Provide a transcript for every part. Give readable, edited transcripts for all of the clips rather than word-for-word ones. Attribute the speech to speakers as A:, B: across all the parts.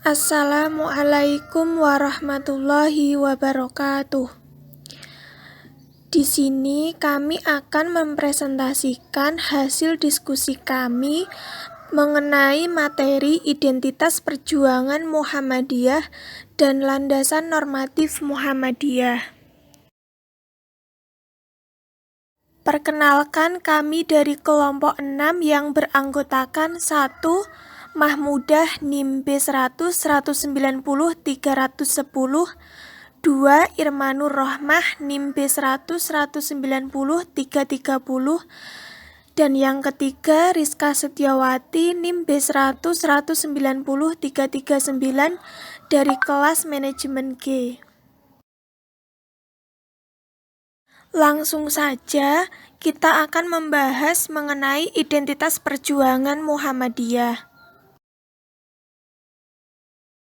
A: Assalamualaikum warahmatullahi wabarakatuh. Di sini kami akan mempresentasikan hasil diskusi kami mengenai materi identitas perjuangan Muhammadiyah dan landasan normatif Muhammadiyah. Perkenalkan, kami dari kelompok 6 yang beranggotakan 1. Mahmudah NIM B100 190 310, 2. Irmanur Rohmah NIM B100 190 330, dan yang ketiga Rizka Setiawati NIM B100 190 339 dari kelas manajemen G. Langsung saja, kita akan membahas mengenai identitas perjuangan Muhammadiyah.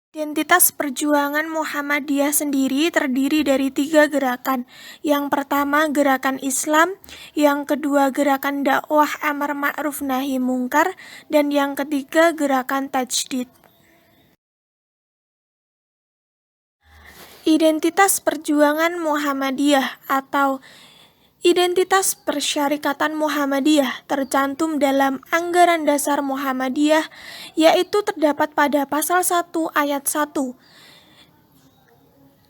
A: Identitas perjuangan Muhammadiyah sendiri terdiri dari 3 gerakan. Yang pertama, gerakan Islam, yang kedua, gerakan dakwah amar ma'ruf nahi mungkar, dan yang ketiga, gerakan tajdid. Identitas perjuangan Muhammadiyah atau Identitas Persyarikatan Muhammadiyah tercantum dalam Anggaran Dasar Muhammadiyah, yaitu terdapat pada pasal 1 ayat 1.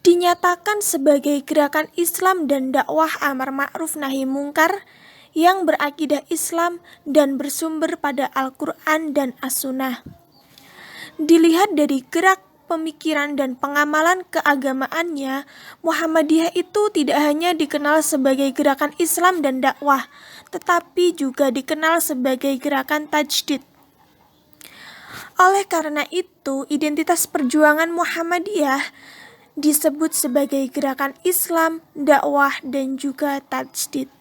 A: Dinyatakan sebagai gerakan Islam dan dakwah amar ma'ruf nahi mungkar yang berakidah Islam dan bersumber pada Al-Quran dan As-Sunnah. Dilihat dari gerak pemikiran dan pengamalan keagamaannya, Muhammadiyah itu tidak hanya dikenal sebagai gerakan Islam dan dakwah, tetapi juga dikenal sebagai gerakan tajdid. Oleh karena itu, identitas perjuangan Muhammadiyah disebut sebagai gerakan Islam, dakwah, dan juga tajdid.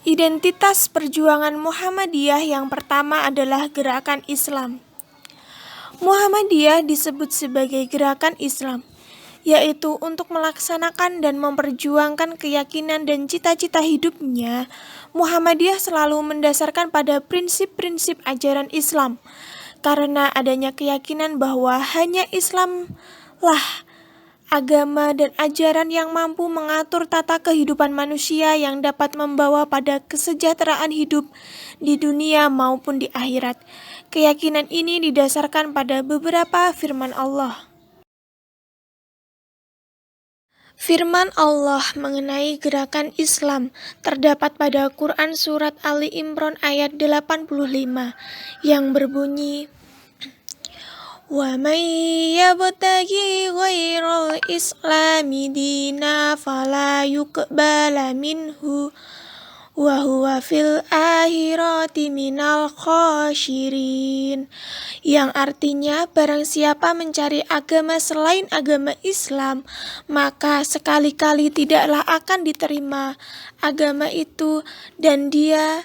A: Identitas perjuangan Muhammadiyah yang pertama adalah gerakan Islam. Muhammadiyah disebut sebagai gerakan Islam, yaitu untuk melaksanakan dan memperjuangkan keyakinan dan cita-cita hidupnya. Muhammadiyah selalu mendasarkan pada prinsip-prinsip ajaran Islam, karena adanya keyakinan bahwa hanya Islamlah agama dan ajaran yang mampu mengatur tata kehidupan manusia yang dapat membawa pada kesejahteraan hidup di dunia maupun di akhirat. Keyakinan ini didasarkan pada beberapa firman Allah. Firman Allah mengenai gerakan Islam terdapat pada Quran Surat Ali Imran ayat 85 yang berbunyi, "Wa may yabtaghi ghairal islami dina fala yuqbala minhu wa huwa fil akhirati minal khasyirin," yang artinya barang siapa mencari agama selain agama Islam, maka sekali-kali tidaklah akan diterima agama itu dan dia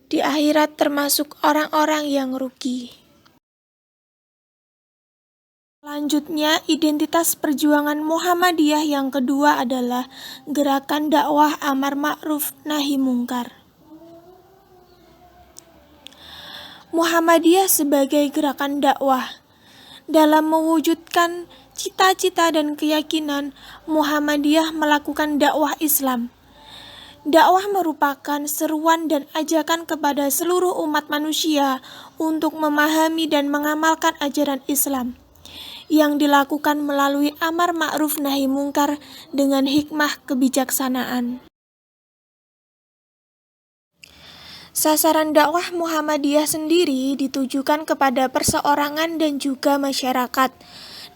A: di akhirat termasuk orang-orang yang rugi. Selanjutnya, identitas perjuangan Muhammadiyah yang kedua adalah gerakan dakwah amar ma'ruf nahi mungkar. Muhammadiyah sebagai gerakan dakwah. Dalam mewujudkan cita-cita dan keyakinan, Muhammadiyah melakukan dakwah Islam. Dakwah merupakan seruan dan ajakan kepada seluruh umat manusia untuk memahami dan mengamalkan ajaran Islam, yang dilakukan melalui amar ma'ruf nahi mungkar dengan hikmah kebijaksanaan. Sasaran dakwah Muhammadiyah sendiri ditujukan kepada perseorangan dan juga masyarakat.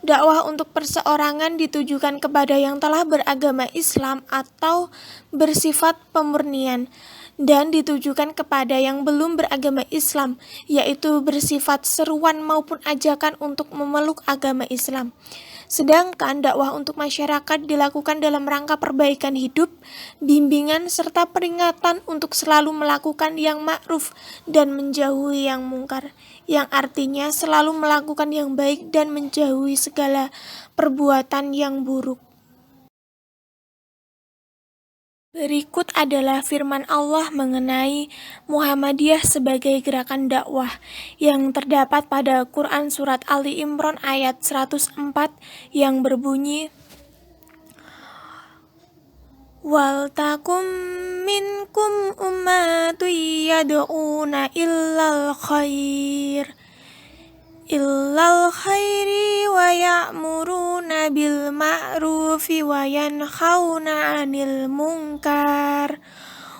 A: Dakwah untuk perseorangan ditujukan kepada yang telah beragama Islam atau bersifat pemurnian, dan ditujukan kepada yang belum beragama Islam, yaitu bersifat seruan maupun ajakan untuk memeluk agama Islam. Sedangkan dakwah untuk masyarakat dilakukan dalam rangka perbaikan hidup, bimbingan, serta peringatan untuk selalu melakukan yang ma'ruf dan menjauhi yang mungkar, yang artinya selalu melakukan yang baik dan menjauhi segala perbuatan yang buruk. Berikut adalah firman Allah mengenai Muhammadiyah sebagai gerakan dakwah yang terdapat pada Quran Surat Ali Imran ayat 104 yang berbunyi, "Waltakum minkum ummatun yad'una illal khairi wa ya'muruna bil ma'rufi wa yanhauna 'anil munkar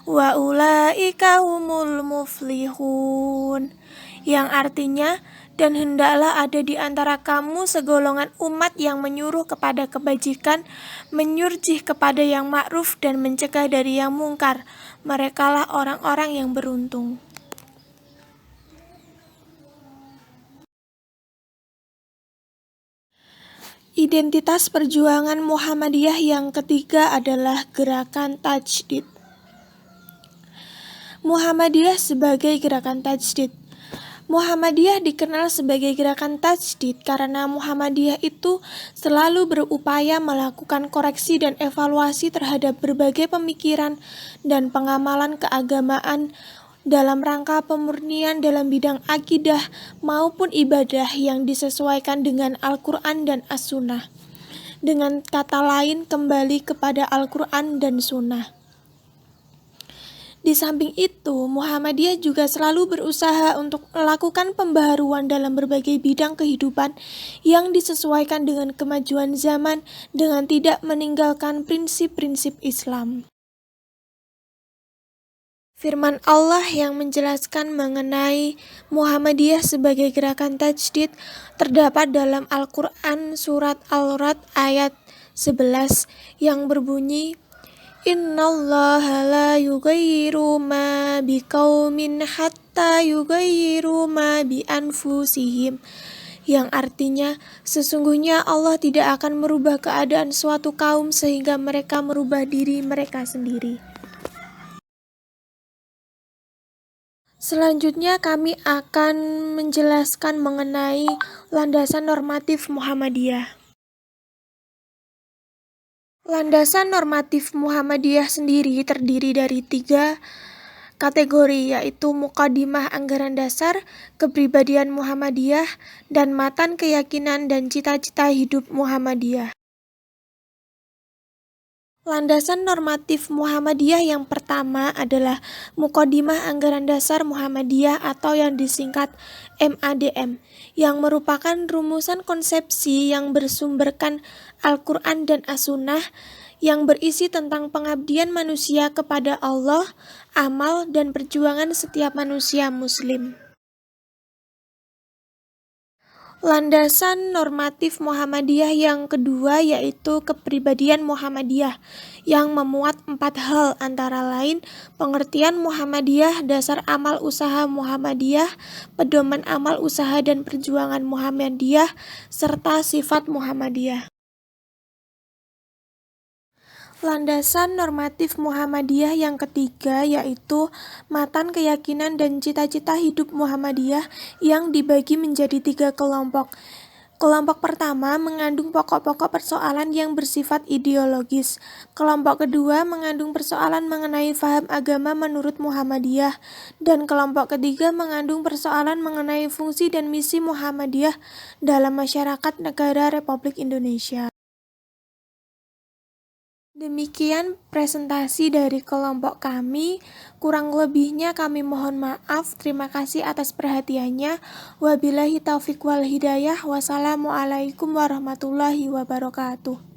A: wa ulaika humul muflihun," yang artinya, dan hendaklah ada di antara kamu segolongan umat yang menyuruh kepada kebajikan, menyurjih kepada yang ma'ruf, dan mencegah dari yang mungkar. Merekalah orang-orang yang beruntung. Identitas perjuangan Muhammadiyah yang ketiga adalah gerakan tajdid. Muhammadiyah sebagai gerakan tajdid. Muhammadiyah dikenal sebagai gerakan tajdid karena Muhammadiyah itu selalu berupaya melakukan koreksi dan evaluasi terhadap berbagai pemikiran dan pengamalan keagamaan dalam rangka pemurnian dalam bidang akidah maupun ibadah yang disesuaikan dengan Al-Quran dan As-Sunnah. Dengan kata lain, kembali kepada Al-Quran dan Sunnah. Di samping itu, Muhammadiyah juga selalu berusaha untuk melakukan pembaharuan dalam berbagai bidang kehidupan yang disesuaikan dengan kemajuan zaman dengan tidak meninggalkan prinsip-prinsip Islam. Firman Allah yang menjelaskan mengenai Muhammadiyah sebagai gerakan tajdid terdapat dalam Al-Quran Surat Al-Ra'd ayat 11 yang berbunyi, "Innallaha la yughayyiru ma biqaumin hatta yughayyiru ma bi anfusihim," yang artinya, sesungguhnya Allah tidak akan merubah keadaan suatu kaum sehingga mereka merubah diri mereka sendiri. Selanjutnya kami akan menjelaskan mengenai landasan normatif Muhammadiyah. Landasan normatif Muhammadiyah sendiri terdiri dari 3 kategori, yaitu Muqaddimah Anggaran Dasar, Kepribadian Muhammadiyah, dan Matan Keyakinan dan Cita-cita Hidup Muhammadiyah. Landasan normatif Muhammadiyah yang pertama adalah Muqaddimah Anggaran Dasar Muhammadiyah atau yang disingkat MADM, yang merupakan rumusan konsepsi yang bersumberkan Al-Quran dan As-Sunnah yang berisi tentang pengabdian manusia kepada Allah, amal, dan perjuangan setiap manusia muslim. Landasan normatif Muhammadiyah yang kedua yaitu Kepribadian Muhammadiyah yang memuat 4 hal, antara lain pengertian Muhammadiyah, dasar amal usaha Muhammadiyah, pedoman amal usaha dan perjuangan Muhammadiyah, serta sifat Muhammadiyah. Landasan normatif Muhammadiyah yang ketiga yaitu Matan Keyakinan dan Cita-cita Hidup Muhammadiyah yang dibagi menjadi 3 kelompok. Kelompok pertama mengandung pokok-pokok persoalan yang bersifat ideologis. Kelompok kedua mengandung persoalan mengenai faham agama menurut Muhammadiyah. Dan kelompok ketiga mengandung persoalan mengenai fungsi dan misi Muhammadiyah dalam masyarakat negara Republik Indonesia. Demikian presentasi dari kelompok kami. Kurang lebihnya kami mohon maaf. Terima kasih atas perhatiannya. Wabillahi taufiq wal hidayah. Wassalamualaikum warahmatullahi wabarakatuh.